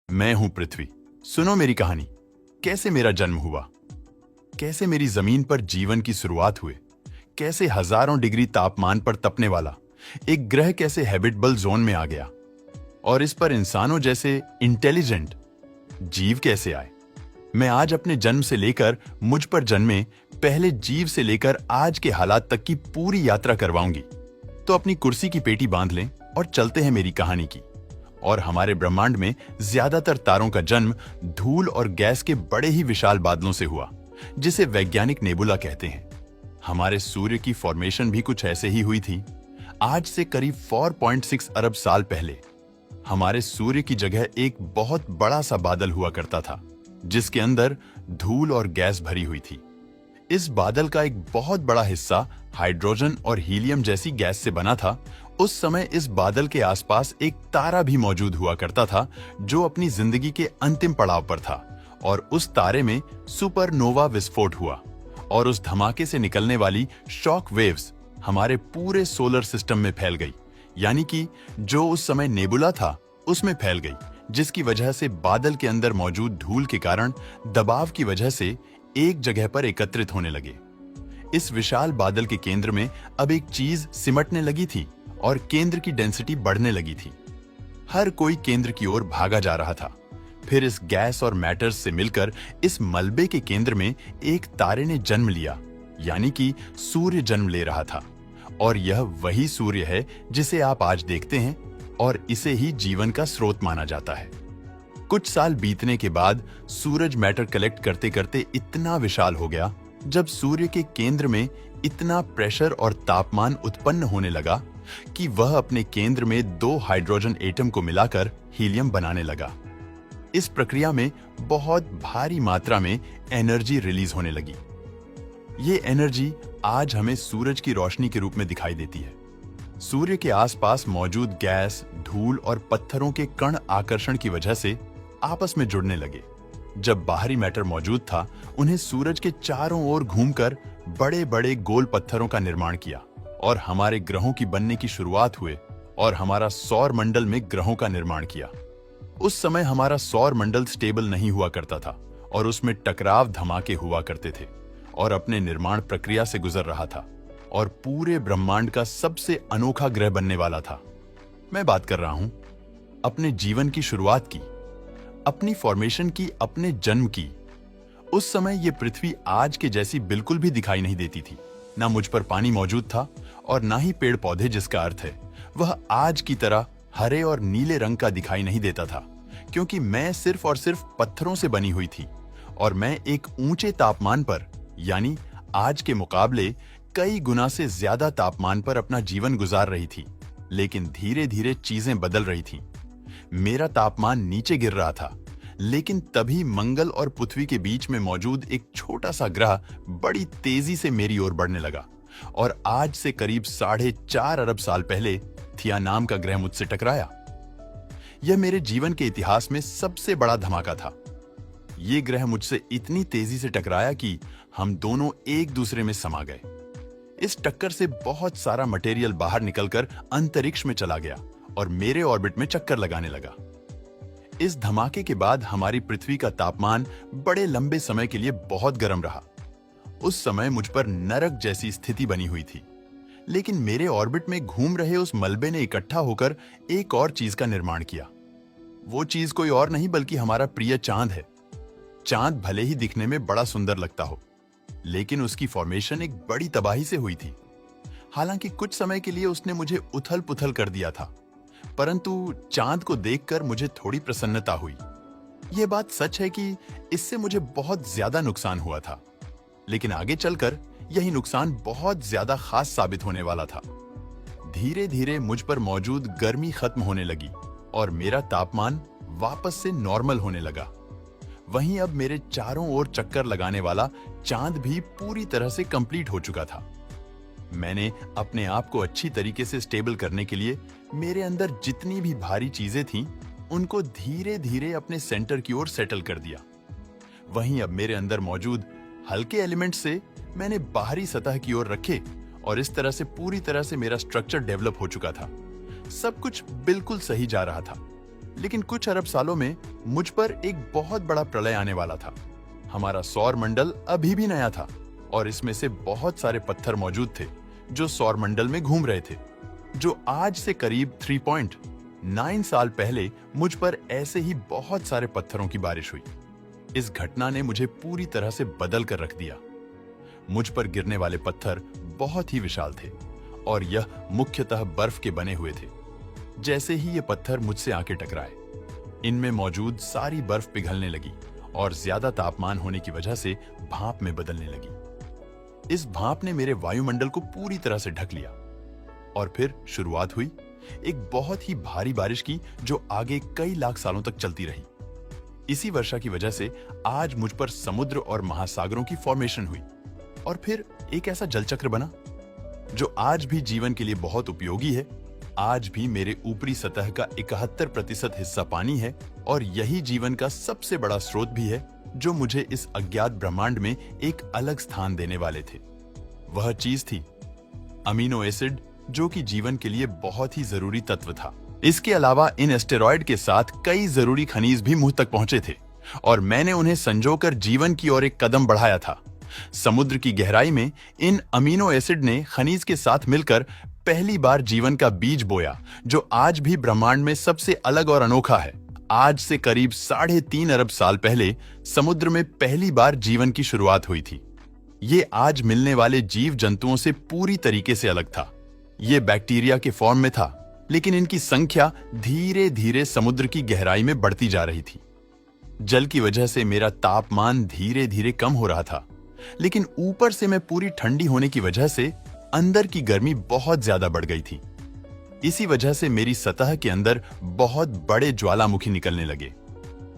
मैं हूं पृथ्वी। सुनो मेरी कहानी। कैसे मेरा जन्म हुआ, कैसे मेरी जमीन पर जीवन की शुरुआत हुई, कैसे हजारों डिग्री तापमान पर तपने वाला एक ग्रह कैसे हैबिटेबल जोन में आ गया, और इस पर इंसानों जैसे इंटेलिजेंट जीव कैसे आए। मैं आज अपने जन्म से लेकर मुझ पर जन्मे पहले जीव से लेकर आज के हालात तक की पूरी यात्रा करवाऊंगी। तो अपनी कुर्सी की पेटी बांध लें और चलते हैं मेरी कहानी की। और हमारे ब्रह्मांड में ज्यादातर तारों का जन्म धूल और गैस के बड़े ही विशाल बादलों से हुआ, जिसे वैज्ञानिक नेबुला कहते हैं। हमारे सूर्य की फॉर्मेशन भी कुछ ऐसे ही हुई थी। आज से करीब 4.6 अरब साल पहले हमारे सूर्य की जगह एक बहुत बड़ा सा बादल हुआ करता था, जिसके अंदर धूल और गैस भरी हुई थी। इस बादल का एक बहुत बड़ा हिस्सा हाइड्रोजन और हीलियम जैसी गैस से बना था। उस समय इस बादल के आसपास एक तारा भी मौजूद हुआ करता था, जो अपनी जिंदगी के अंतिम पड़ाव पर था। और उस तारे में सुपरनोवा विस्फोट हुआ और उस धमाके से निकलने वाली शॉक वेव्स हमारे पूरे सोलर सिस्टम में फैल गई। यानी कि जो उस समय नेबुला था उसमें फैल गई, जिसकी वजह से बादल के अंदर मौजूद धूल के कारण दबाव की वजह से एक जगह पर एकत्रित होने लगे। इस विशाल बादल के केंद्र में अब एक चीज सिमटने लगी थी और केंद्र की डेंसिटी बढ़ने लगी थी। हर कोई केंद्र की ओर भागा जा रहा था। फिर इस गैस और मैटर्स से मिलकर इस मलबे के केंद्र में एक तारे ने जन्म लिया, यानी कि सूर्य जन्म ले रहा था। और यह वही सूर्य है जिसे आप आज देखते हैं, और इसे ही जीवन का स्रोत माना जाता है। कुछ साल बीतने के बाद सूरज मैटर कलेक्ट करते करते इतना विशाल हो गया, जब सूर्य के केंद्र में इतना प्रेशर और तापमान उत्पन्न होने लगा कि वह अपने केंद्र में 2 हाइड्रोजन एटम को मिलाकर हीलियम बनाने लगा। इस प्रक्रिया में बहुत भारी मात्रा में एनर्जी रिलीज होने लगी। ये एनर्जी आज हमें सूरज की रोशनी के रूप में दिखाई देती है। सूर्य के आसपास मौजूद गैस, धूल और पत्थरों के कण आकर्षण की वजह से आपस में जुड़ने लगे। जब बाहरी मैटर मौजूद था, उन्हें सूरज के चारों ओर घूमकर बड़े बड़े गोल पत्थरों का निर्माण किया और हमारे ग्रहों की बनने की शुरुआत हुए और हमारा सौर मंडल में ग्रहों का निर्माण किया। उस समय हमारा सौर मंडल स्टेबल नहीं हुआ करता था और उसमें टकराव धमाके हुआ करते थे और अपने निर्माण प्रक्रिया से गुजर रहा था और पूरे ब्रह्मांड का सबसे अनोखा ग्रह बनने वाला था। मैं बात कर रहा हूं अपने जीवन की शुरुआत की, अपनी फॉर्मेशन की, अपने जन्म की। उस समय यह पृथ्वी आज के जैसी बिल्कुल भी दिखाई नहीं देती थी। ना मुझ पर पानी मौजूद था और ना ही पेड़ पौधे, जिसका अर्थ है वह आज की तरह हरे और नीले रंग का दिखाई नहीं देता था, क्योंकि मैं सिर्फ और सिर्फ पत्थरों से बनी हुई थी और मैं एक ऊंचे तापमान पर, यानी आज के मुकाबले कई गुना से ज्यादा तापमान पर अपना जीवन गुजार रही थी। लेकिन धीरे धीरे चीजें बदल रही थीं। मेरा तापमान नीचे गिर रहा था, लेकिन तभी मंगल और पृथ्वी के बीच में मौजूद एक छोटा सा ग्रह बड़ी तेजी से मेरी ओर बढ़ने लगा और आज से करीब 4.5 अरब साल पहले थिया नाम का ग्रह मुझसे टकराया। यह मेरे जीवन के इतिहास में सबसे बड़ा धमाका था। यह ग्रह मुझसे इतनी तेजी से टकराया कि हम दोनों एक दूसरे में समा गए। इस टक्कर से बहुत सारा मटेरियल बाहर निकलकर अंतरिक्ष में चला गया और मेरे ऑर्बिट में चक्कर लगाने लगा। इस धमाके के बाद हमारी पृथ्वी का तापमान बड़े लंबे समय के लिए बहुत गर्म रहा। उस समय मुझ पर नरक जैसी स्थिति बनी हुई थी। लेकिन मेरे ऑर्बिट में घूम रहे उस मलबे ने इकट्ठा होकर एक और चीज का निर्माण किया। वो चीज कोई और नहीं बल्कि हमारा प्रिय चांद है। चांद भले ही दिखने में बड़ा सुंदर लगता हो, लेकिन उसकी फॉर्मेशन एक बड़ी तबाही से हुई थी। हालांकि कुछ समय के लिए उसने मुझे उथल पुथल कर दिया था, परंतु चांद को देखकर मुझे थोड़ी प्रसन्नता हुई। यह बात सच है कि इससे मुझे बहुत ज्यादा नुकसान हुआ था, लेकिन आगे चलकर यही नुकसान बहुत ज्यादा खास साबित होने वाला था। धीरे धीरे मुझ पर मौजूद गर्मी खत्म होने लगी और मेरा तापमान वापस से नॉर्मल होने लगा। वहीं अब मेरे चारों ओर चक्कर लगाने वाला चांद भी पूरी तरह से कंप्लीट हो चुका था। मैंने अपने आप को अच्छी तरीके से स्टेबल करने के लिए मेरे अंदर जितनी भी भारी चीजें थीं, उनको धीरे धीरे अपने सेंटर की ओर सेटल कर दिया। वहीं अब मेरे अंदर मौजूद हल्के एलिमेंट्स से मैंने बाहरी सतह की ओर रखे और इस तरह से पूरी तरह से मेरा स्ट्रक्चर डेवलप हो चुका था। सब कुछ बिल्कुल सही जा रहा था। लेकिन कुछ अरब सालों में मुझ पर एक बहुत बड़ा प्रलय आने वाला था। हमारा सौर मंडल अभी भी नया था और इसमें से बहुत सारे पत्थर मौजूद थे जो सौर मंडल में घूम रहे थे। जो आज से करीब 3.9 साल पहले मुझ पर ऐसे ही बहुत सारे पत्थरों की बारिश हुई। इस घटना ने मुझे पूरी तरह से बदल कर रख दिया। मुझ पर गिरने वाले पत्थर बहुत ही विशाल थे और यह मुख्यतः बर्फ के बने हुए थे। जैसे ही ये पत्थर मुझसे आके टकराए, इनमें मौजूद सारी बर्फ पिघलने लगी और ज्यादा तापमान होने की वजह से भाप में बदलने लगी। इस भाप ने मेरे वायुमंडल को पूरी तरह से ढक लिया और फिर शुरुआत हुई एक बहुत ही भारी बारिश की जो आगे कई लाख सालों तक चलती रही। इसी वर्षा की वजह से आज मुझ पर समुद्र और महासागरों की फॉर्मेशन हुई और फिर एक ऐसा जलचक्र बना जो आज भी जीवन के लिए बहुत उपयोगी है। आज भी मेरे ऊपरी सतह का 71% हिस्सा पानी है और यही जीवन का सबसे बड़ा स्रोत भी है जो मुझे इस अज्ञात ब्रह्मांड में एक अलग स्थान देने वाले थे। वह चीज थी अमीनो एसिड, जो कि जीवन के लिए बहुत ही जरूरी तत्व था। इसके अलावा इन एस्टेरॉयड के साथ कई जरूरी खनिज भी मुझ तक पहुंचे थे और मैंने उन्हें संजोकर जीवन की ओर एक कदम बढ़ाया था। समुद्र की गहराई में इन अमीनो एसिड ने खनिज के साथ मिलकर पहली बार जीवन का बीज बोया जो आज भी ब्रह्मांड में सबसे अलग और अनोखा है। आज से करीब 3.5 अरब साल पहले समुद्र में पहली बार जीवन की शुरुआत हुई थी। ये आज मिलने वाले जीव जंतुओं से पूरी तरीके से अलग था। ये बैक्टीरिया के फॉर्म में था, लेकिन इनकी संख्या धीरे धीरे समुद्र की गहराई में बढ़ती जा रही थी। जल की वजह से मेरा तापमान धीरे धीरे कम हो रहा था, लेकिन ऊपर से मैं पूरी ठंडी होने की वजह से अंदर की गर्मी बहुत ज्यादा बढ़ गई थी। इसी वजह से मेरी सतह के अंदर बहुत बड़े ज्वालामुखी निकलने लगे।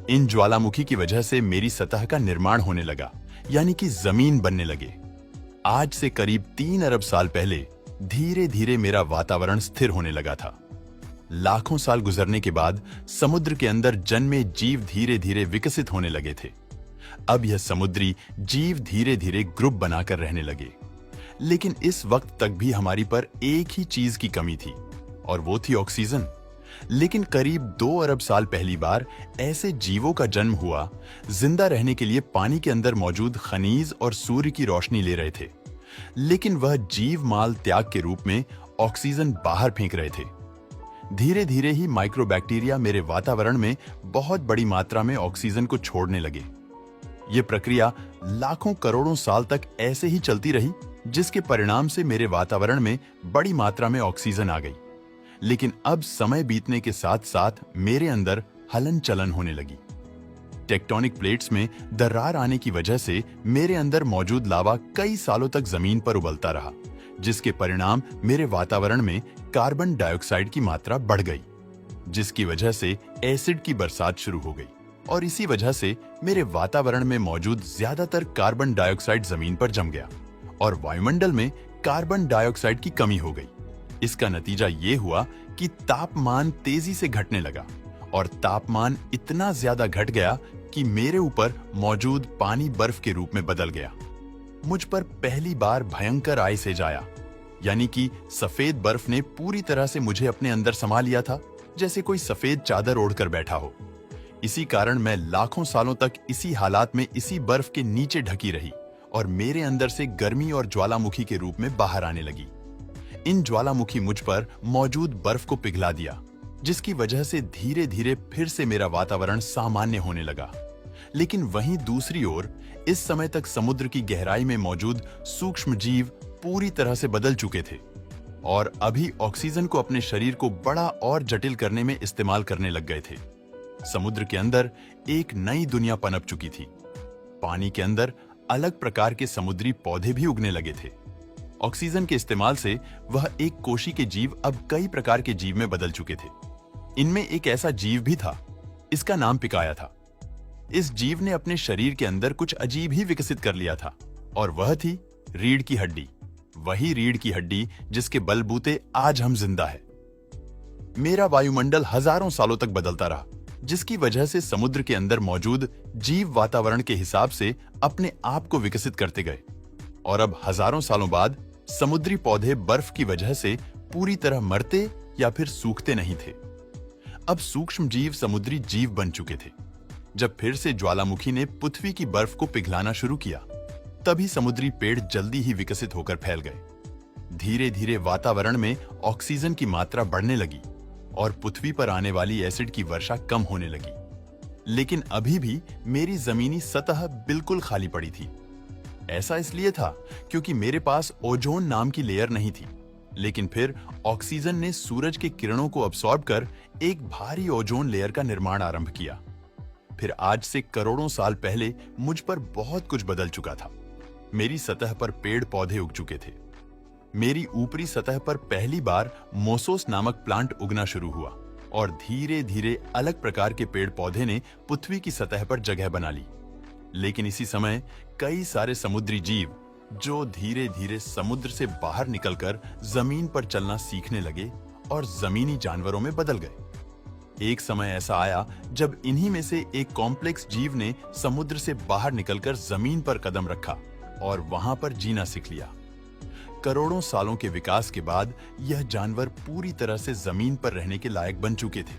इन ज्वालामुखी की वजह से मेरी सतह का निर्माण होने लगा, यानी कि जमीन बनने लगे। आज से करीब 3 अरब साल पहले धीरे धीरे मेरा वातावरण स्थिर होने लगा था। लाखों साल गुजरने के बाद समुद्र के अंदर जन्मे जीव धीरे धीरे विकसित होने लगे थे। अब यह समुद्री जीव धीरे धीरे ग्रुप बनाकर रहने लगे, लेकिन इस वक्त तक भी हमारी पर एक ही चीज की कमी थी और वो थी ऑक्सीजन। लेकिन करीब 2 अरब साल पहली बार ऐसे जीवों का जन्म हुआ जिंदा रहने के लिए पानी के अंदर मौजूद खनिज और सूर्य की रोशनी ले रहे थे, लेकिन वह जीव माल त्याग के रूप में ऑक्सीजन बाहर फेंक रहे थे। धीरे धीरे ही माइक्रोबैक्टीरिया मेरे वातावरण में बहुत बड़ी मात्रा में ऑक्सीजन को छोड़ने लगे। यह प्रक्रिया लाखों करोड़ों साल तक ऐसे ही चलती रही, जिसके परिणाम से मेरे वातावरण में बड़ी मात्रा में ऑक्सीजन आ गई। लेकिन अब समय बीतने के साथ साथ मेरे अंदर हलन चलन होने लगी। टेक्टोनिक प्लेट्स में दरार आने की वजह से मेरे अंदर मौजूद लावा कई सालों तक जमीन पर उबलता रहा, जिसके परिणाम मेरे वातावरण में कार्बन डाइऑक्साइड की मात्रा बढ़ गई, जिसकी वजह से एसिड की बरसात शुरू हो गई और इसी वजह से मेरे वातावरण में मौजूद ज्यादातर कार्बन डाइऑक्साइड जमीन पर जम गया और वायुमंडल में कार्बन डाइऑक्साइड की कमी हो गई। इसका नतीजा ये हुआ कि तापमान तेजी से घटने लगा और तापमान इतना ज्यादा घट गया कि मेरे ऊपर मौजूद पानी बर्फ के रूप में बदल गया। मुझ पर पहली बार भयंकर आइस आया, यानी कि सफेद बर्फ ने पूरी तरह से मुझे अपने अंदर समा लिया था, जैसे कोई सफेद चादर ओढ़कर बैठा हो। इसी कारण मैं लाखों सालों तक इसी हालात में इसी बर्फ के नीचे ढकी रही और मेरे अंदर से गर्मी और ज्वालामुखी के रूप में बाहर आने लगी। इन ज्वालामुखी मुझ पर मौजूद बर्फ को पिघला दिया, जिसकी वजह से धीरे धीरे फिर से मेरा वातावरण सामान्य होने लगा। लेकिन वहीं दूसरी ओर इस समय तक समुद्र की गहराई में मौजूद सूक्ष्म जीव पूरी तरह से बदल चुके थे और अभी ऑक्सीजन को अपने शरीर को बड़ा और जटिल करने में इस्तेमाल करने लग गए थे। समुद्र के अंदर एक नई दुनिया पनप चुकी थी। पानी के अंदर अलग प्रकार के समुद्री पौधे भी उगने लगे थे। ऑक्सीजन के इस्तेमाल से वह एक कोशी के जीव अब कई प्रकार के जीव में बदल चुके थे। इनमें एक ऐसा जीव भी था, इसका नाम पिकाया था। इस जीव ने अपने शरीर के अंदर कुछ अजीब ही विकसित कर लिया था और वह थी रीढ़ की हड्डी। वही रीढ़ की हड्डी जिसके बलबूते आज हम जिंदा है। मेरा वायुमंडल हजारों सालों तक बदलता रहा, जिसकी वजह से समुद्र के अंदर मौजूद जीव वातावरण के हिसाब से अपने आप को विकसित करते गए और अब हजारों सालों बाद समुद्री पौधे बर्फ की वजह से पूरी तरह मरते या फिर सूखते नहीं थे। अब सूक्ष्म जीव समुद्री जीव बन चुके थे। जब फिर से ज्वालामुखी ने पृथ्वी की बर्फ को पिघलाना शुरू किया, तभी समुद्री पेड़ जल्दी ही विकसित होकर फैल गए। धीरे धीरे वातावरण में ऑक्सीजन की मात्रा बढ़ने लगी और पृथ्वी पर आने वाली एसिड की वर्षा कम होने लगी। लेकिन अभी भी मेरी जमीनी सतह बिल्कुल खाली पड़ी थी। ऐसा इसलिए था क्योंकि मेरे पास ओजोन नाम की लेयर नहीं थी। लेकिन फिर ऑक्सीजन ने सूरज के किरणों को अब्सॉर्ब कर एक भारी ओजोन लेयर का निर्माण आरंभ किया। फिर आज से करोड़ों साल पहले मुझ पर बहुत कुछ बदल चुका था। मेरी सतह पर पेड़ पौधे उग चुके थे। मेरी ऊपरी सतह पर पहली बार मोसोस नामक प्लांट उगना शुरू हुआ और धीरे धीरे अलग प्रकार के पेड़ पौधे ने पृथ्वी की सतह पर जगह बना ली। लेकिन इसी समय कई सारे समुद्री जीव जो धीरे धीरे समुद्र से बाहर निकलकर जमीन पर चलना सीखने लगे और जमीनी जानवरों में बदल गए। एक समय ऐसा आया जब इन्हीं में से एक कॉम्प्लेक्स जीव ने समुद्र से बाहर निकलकर जमीन पर कदम रखा और वहां पर जीना सीख लिया। करोड़ों सालों के विकास के बाद यह जानवर पूरी तरह से जमीन पर रहने के लायक बन चुके थे।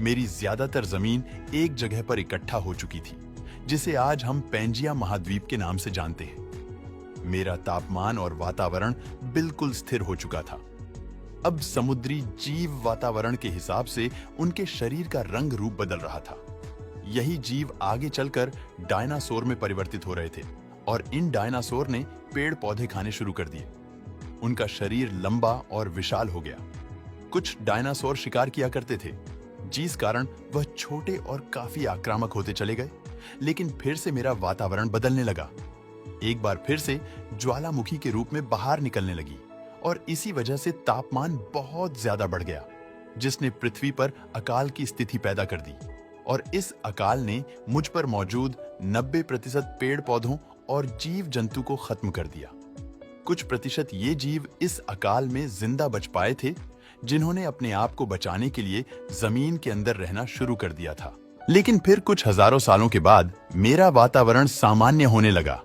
मेरी ज्यादातर जमीन एक जगह पर इकट्ठा हो चुकी थी, जिसे आज हम पैंजिया महाद्वीप के नाम से जानते हैं। मेरा तापमान और वातावरण बिल्कुल स्थिर हो चुका था। अब समुद्री जीव वातावरण के हिसाब से उनके शरीर का रंग रूप बदल रहा था। यही जीव आगे चलकर डायनासोर में परिवर्तित हो रहे थे और इन डायनासोर ने पेड़ पौधे खाने शुरू कर दिए। उनका शरीर लंबा और विशाल हो गया। कुछ डायनासोर शिकार किया करते थे, जिस कारण वह छोटे और काफी आक्रामक होते चले गए। लेकिन फिर से मेरा वातावरण बदलने लगा। एक बार फिर से ज्वालामुखी के रूप में बाहर निकलने लगी और इसी वजह से तापमान बहुत ज्यादा बढ़ गया, जिसने पृथ्वी पर अकाल की स्थिति पैदा कर दी। और इस अकाल ने मुझ पर मौजूद 90% पेड़ पौधों और जीव जंतु को खत्म कर दिया। कुछ प्रतिशत ये जीव इस अकाल में जिंदा बच पाए थे, जिन्होंने अपने आप को बचाने के लिए जमीन के अंदर रहना शुरू कर दिया था। लेकिन फिर कुछ हजारों सालों के बाद मेरा वातावरण सामान्य होने लगा।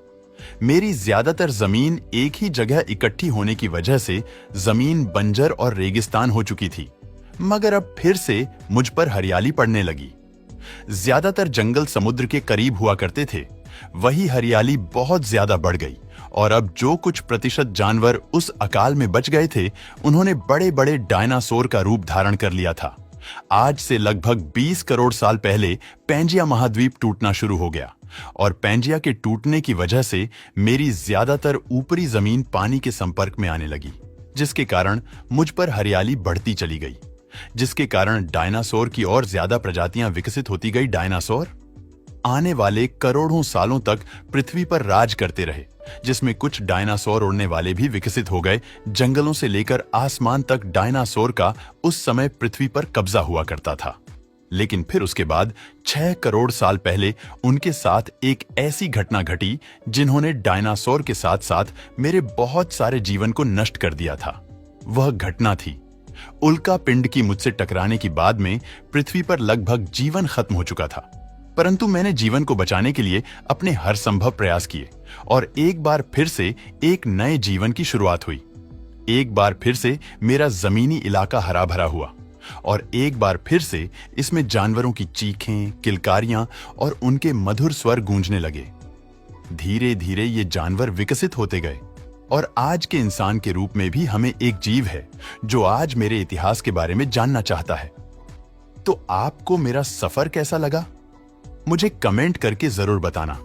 मेरी ज्यादातर जमीन एक ही जगह इकट्ठी होने की वजह से जमीन बंजर और रेगिस्तान हो चुकी थी, मगर अब फिर से मुझ पर हरियाली पड़ने लगी। ज्यादातर जंगल समुद्र के करीब हुआ करते थे, वही हरियाली बहुत ज्यादा बढ़ गई और अब जो कुछ प्रतिशत जानवर उस अकाल में बच गए थे, उन्होंने बड़े बड़े डायनासोर का रूप धारण कर लिया था। आज से लगभग 20 करोड़ साल पहले पैंजिया महाद्वीप टूटना शुरू हो गया और पैंजिया के टूटने की वजह से मेरी ज्यादातर ऊपरी जमीन पानी के संपर्क में आने लगी, जिसके कारण मुझ पर हरियाली बढ़ती चली गई, जिसके कारण डायनासोर की और ज्यादा प्रजातियां विकसित होती गई। डायनासोर आने वाले करोड़ों सालों तक पृथ्वी पर राज करते रहे, जिसमें कुछ डायनासोर उड़ने वाले भी विकसित हो गए। जंगलों से लेकर आसमान तक डायनासोर का उस समय पृथ्वी पर कब्जा हुआ करता था। लेकिन फिर उसके बाद 6 करोड़ साल पहले उनके साथ एक ऐसी घटना घटी जिन्होंने डायनासोर के साथ साथ मेरे बहुत सारे जीवन को नष्ट कर दिया था। वह घटना थी उल्का पिंड की मुझसे टकराने की बाद में पृथ्वी पर लगभग जीवन खत्म हो चुका था, परंतु मैंने जीवन को बचाने के लिए अपने हर संभव प्रयास किए और एक बार फिर से एक नए जीवन की शुरुआत हुई। एक बार फिर से मेरा जमीनी इलाका हरा भरा हुआ और एक बार फिर से इसमें जानवरों की चीखें, किलकारियां और उनके मधुर स्वर गूंजने लगे। धीरे धीरे ये जानवर विकसित होते गए और आज के इंसान के रूप में भी हमें एक जीव है जो आज मेरे इतिहास के बारे में जानना चाहता है। तो आपको मेरा सफर कैसा लगा? मुझे कमेंट करके जरूर बताना।